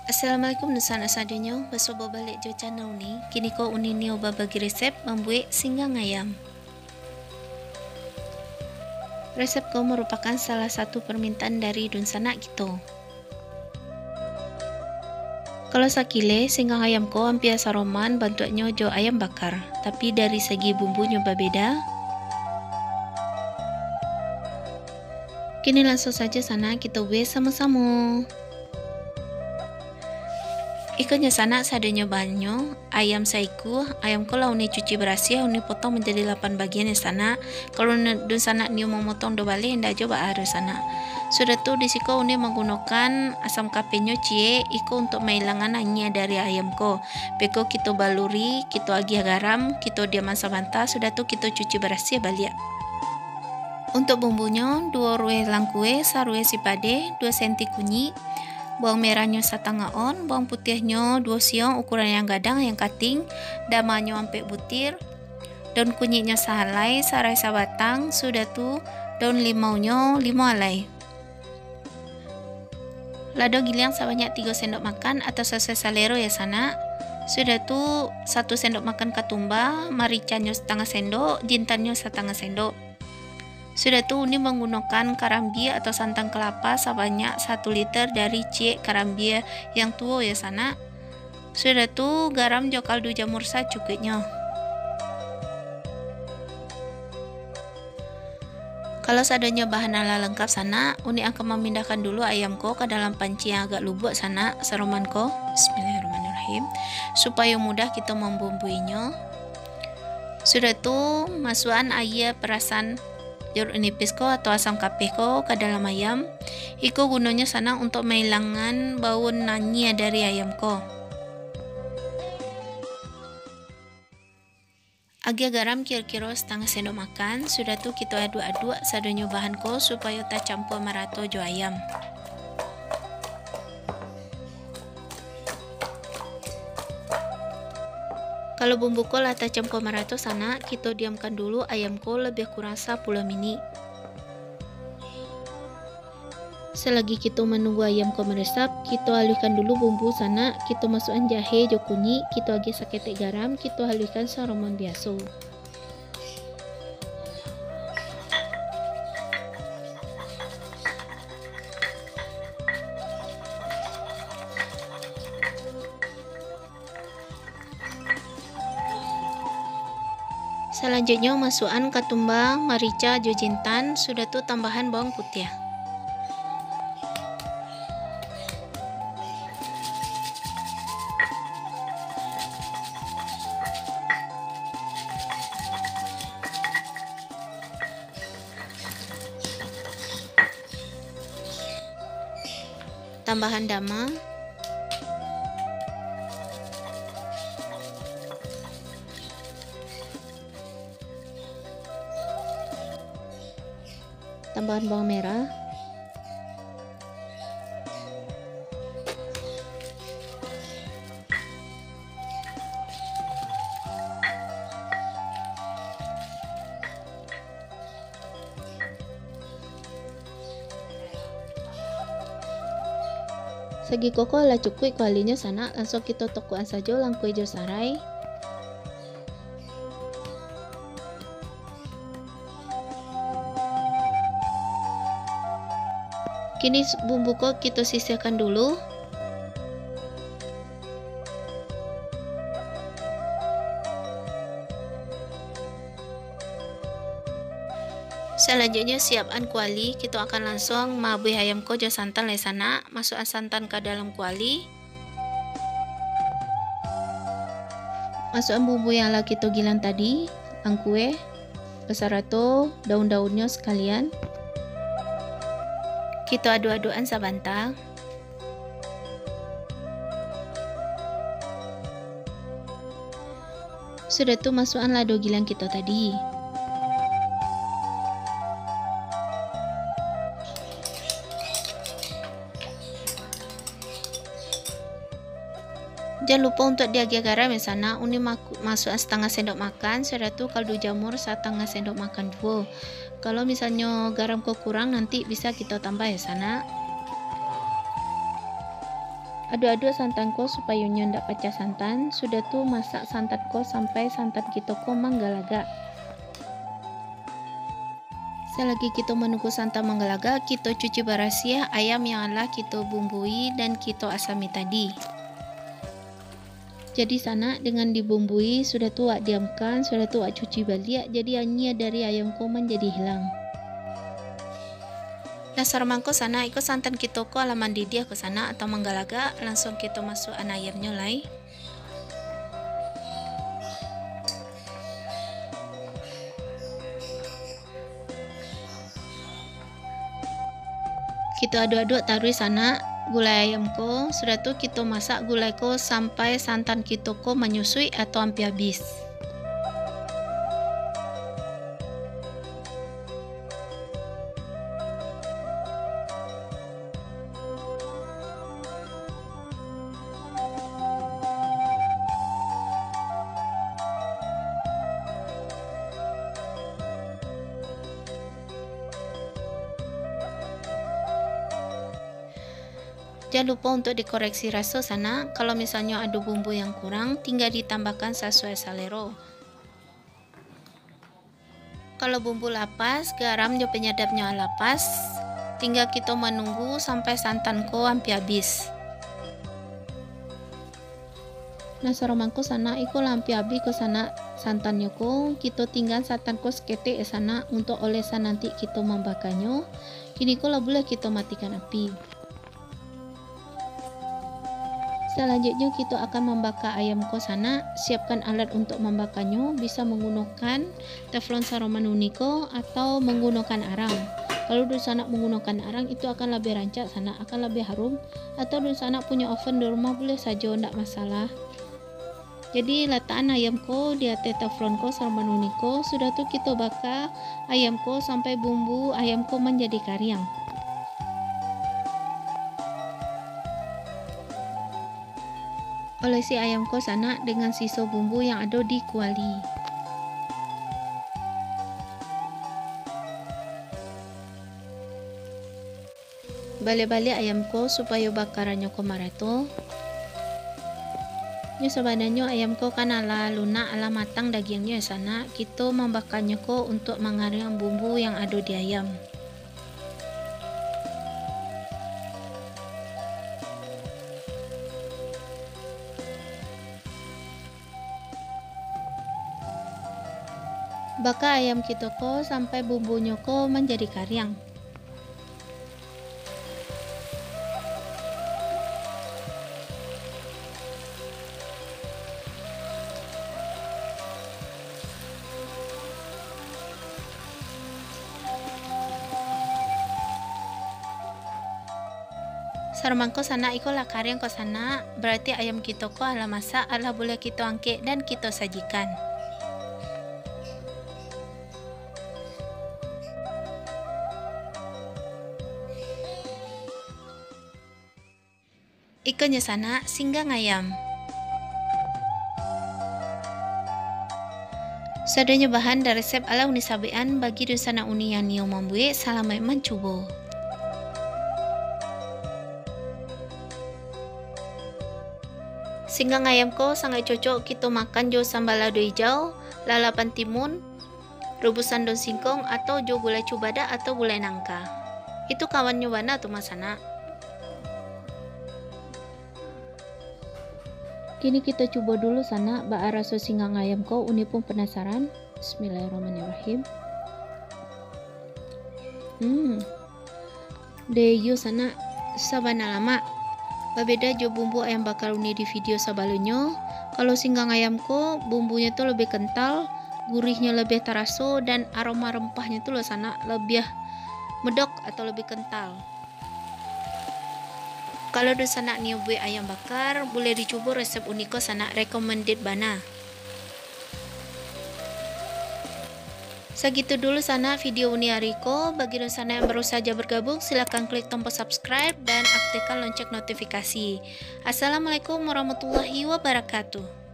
Assalamualaikum nusan asadinyo, basobo balik jo channel ni. Kini ko uninio babagi resep membuat singgang ayam. Resep ko merupakan salah satu permintaan dari Dunsana gitu. Kalau sakile singgang ayam ko hampir saroman bantuannya jo ayam bakar, tapi dari segi bumbunya berbeda. Kini langsung saja sana kita buat sama-sama. Ikannya sana sadanya bahannya ayam saiku, ayam ko lau ni cuci bersih, uni potong menjadi 8 bagian ya sana. Kalau dun sana ni mau motong do balik hendak coba ada sana. Sudah tuh disiko uni menggunakan asam kapenyo cie iko untuk menghilangkan angin dari ayam ko. Beko kita baluri, kita agi garam, kita diaman sabanta, sudah tuh kita cuci bersih balik. Untuk bumbunya 2 rueh langkue, sarueh sipade, 2 senti kunyit, bawang merahnya setengah on, bawang putihnya 2 siung ukuran yang gadang yang cutting, damanya sampai butir, daun kunyitnya sehelai, sarai sabatang, sudah tuh daun limaunya 5 alai. Lado giling sebanyak 3 sendok makan atau sesuai selera ya sana. Sudah tuh 1 sendok makan ketumbar, maricanya setengah sendok, jintannya setengah sendok. Sudah tuh ini menggunakan karambia atau santan kelapa sebanyak 1 liter dari cie karambia yang tua ya sana. Sudah tuh garam jo kaldu jamur cukupnya. Kalau seadanya bahan ala lengkap sana, uni akan memindahkan dulu ayamku ke dalam panci yang agak lubuk sana, saromanko. Bismillahirrahmanirrahim. Supaya mudah kita membumbuinya. Sudah tuh masukkan air perasan jeruk nipis ko atau asam kapeh ko ke dalam ayam. Iko gunanya sana untuk menghilangkan bau nanya dari ayam ko. Agi garam kira-kira setengah sendok makan. Sudah tuh kita aduk-aduk sadonyo bahan ko supaya tak campur merato jo ayam. Kalau bumbu ko lata campur merato sana, kita diamkan dulu ayam ko lebih kurang 10 menit. Selagi kita menunggu ayam ko meresap, kita haluskan dulu bumbu sana, kita masukkan jahe jo kunyit, kita agi saketek garam, kita haluskan saroman biasa. Selanjutnya masukkan ketumbar, merica, jo jintan, sudah tuh tambahan bawang putih. Tambahan dama. Tambahan bawang merah, segi koko lah cukup kualinya sana, langsung kita tokuan saja langkui jo sarai. Kini bumbu ko kita sisihkan dulu. Selanjutnya siapkan kuali, kita akan langsung mabui ayam ko jo santan le sana, masukkan santan ke dalam kuali. Masukkan bumbu yang lah kita giling tadi, angkue, besarato, daun-daunnya sekalian. Kita aduk-adukan sabantang. Sudah tuh masukkan lado giling kita tadi. Jangan lupa untuk diagi garam ya sana, uni masukkan setengah sendok makan, sudah tuh kaldu jamur setengah sendok makan juga. Kalau misalnya garam kok kurang nanti bisa kita tambah ya sana. Aduk-aduk santan ko supaya ndak pecah santan. Sudah tuh masak santan ko sampai santan kita ko menggalaga. Selagi kita menunggu santan menggalaga, kita cuci bersih ayam yang telah kita bumbui dan kita asami tadi. Jadi sana dengan dibumbui sudah tua diamkan, sudah tua cuci balik, jadi hanya dari ayam ko menjadi hilang. Dasar mangko sana ikut santan kita ko ala mendidih ke sana atau menggalaga, langsung kita masukkan ayamnya lai. Kita aduk-aduk taruh sana gulai ayam ko. Sudah tuh kita masak gulai ko sampai santan kita ko menyusui atau hampir habis. Jangan lupa untuk dikoreksi rasa sana. Kalau misalnya ada bumbu yang kurang, tinggal ditambahkan sesuai selera. Kalau bumbu lapas, garam dan penyedapnya lapas, tinggal kita menunggu sampai santan ko hampir habis. Nah saromangko sana iko lampi habis ke sana santannya ko, kita tinggal santan ko seketik sana untuk olesan nanti kita membakarnya. Kini ko lah boleh kita matikan api. Selanjutnya kita akan membakar ayam ko sana. Siapkan alat untuk membakarnya, bisa menggunakan teflon saroman uniko atau menggunakan arang. Kalau di sana menggunakan arang itu akan lebih rancak sana, akan lebih harum. Atau di sana punya oven di rumah boleh saja, tidak masalah. Jadi letakkan ayam ko di atas teflon ko saroman uniko. Sudah tuh kita bakar ayam ko sampai bumbu ayam ko menjadi kariang. Olesi ayam ko sana dengan sisa bumbu yang ada di kuali. Balik-balik ayam ko supaya bakarannya ko marato. Ini sebenarnya ayam ko kan ala lunak ala matang dagingnya sana. Kita membakarnya ko untuk mengaring bumbu yang ada di ayam. Bakar ayam kita ko sampai bumbunya ko menjadi kariang. Sarmangko sana iko lah kariang ko sana, berarti ayam kita ko ala masak ala boleh kita angkat dan kita sajikan. Ikannya sana singgang ayam. Sadanya bahan dari resep ala uni sabean bagi dosana uni yang nio membuat salamai mencoba. Singgang ayam ko sangat cocok kita makan jo sambal lado hijau, lalapan timun, rebusan daun singkong atau jo gulai cubada atau gulai nangka. Itu kawannya wana tuh masana. Kini kita coba dulu sana bak rasa singgang ayam ko, uni pun penasaran. Bismillahirrahmanirrahim. Deyo sana sabana lama. Berbeda jo bumbu ayam bakar uni di video sebelumnya. Kalau singgang ayam ko bumbunya tuh lebih kental, gurihnya lebih terasa dan aroma rempahnya tuh sana lebih medok atau lebih kental. Kalau do sana nyoba ayam bakar, boleh dicoba resep uniko sana recommended bana. Segitu dulu sana video uni hariko. Bagi do sana yang baru saja bergabung, silahkan klik tombol subscribe dan aktifkan lonceng notifikasi. Assalamualaikum warahmatullahi wabarakatuh.